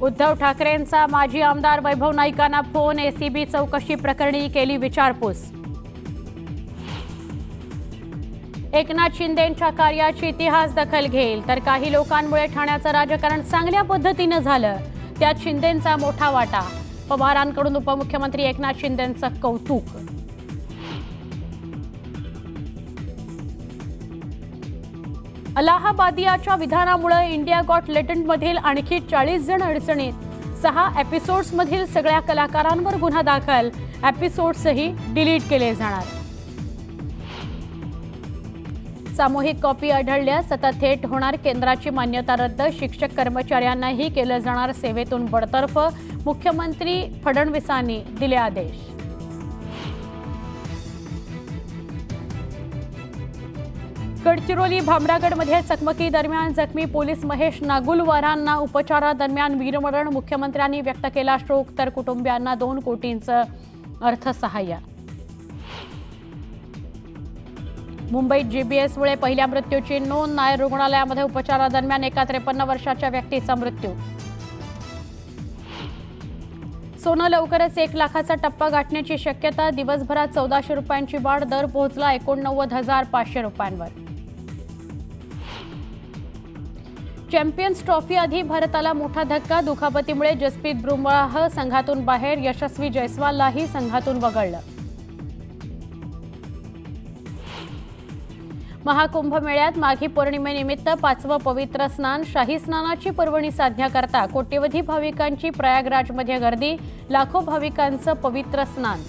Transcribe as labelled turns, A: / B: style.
A: उद्धव ठाकरेंचा माजी आमदार वैभव नाईकांना phone, ACB चौकशी प्रकरणी केली विचारपूस। एकनाथ शिंदेंच्या कार्याची इतिहास दखल घेईल, तर काही लोकांमुळे ठाण्याचं राजकारण चांगल्या पद्धतीनं झालं, त्यात शिंदेंचा मोठा वाटा। पवारांकडून उपमुख्यमंत्री एकनाथ शिंदेंचं कौतुक। अलाहाबादियाच्या विधानामुळे इंडिया गॉट लेटंटमधील आणखी 40 जण अडचणीत। 6 एपिसोड्समधील सगळ्या कलाकारांवर गुन्हा दाखल, एपिसोड्सही डिलीट केले जाणार। सामूहिक कॉपी आढळल्यास आता थेट होणार केंद्राची मान्यता रद्द, शिक्षक कर्मचाऱ्यांनाही केलं जाणार सेवेतून बडतर्फ, मुख्यमंत्री फडणवीसांनी दिले आदेश। गडचिरोली भामरागडमध्ये चकमकी दरम्यान जखमी पोलीस महेश नागुलवारांना उपचारादरम्यान वीरमरण, मुख्यमंत्र्यांनी व्यक्त केला शोक, तर कुटुंबियांना 2 कोटींचं अर्थसहाय्य। मुंबईत जीबीएसमुळे पहिल्या मृत्यूची नोंद, नायर रुग्णालयामध्ये उपचारादरम्यान एका 53 वर्षाच्या व्यक्तीचा मृत्यू। सोनं लवकरच 1 लाखाचा टप्पा गाठण्याची शक्यता, दिवसभरात 1400 रुपयांची वाढ, दर पोहोचला 89,500 रुपयांवर। चॅम्पियन्स ट्रॉफी आधी भारताला मोठा धक्का, दुखापतीमुळे जसप्रीत बुमराह संघातून बाहेर, यशस्वी जयस्वाललाही संघातून वगळलं। महाकुंभ मेळ्यात माघी पौर्णिमेनिमित्त 5वं पवित्र स्नान, शाही स्नानाची पर्वणी साधण्याकरता कोट्यवधी भाविकांची प्रयागराजमध्ये गर्दी, लाखो भाविकांचं पवित्र स्नान।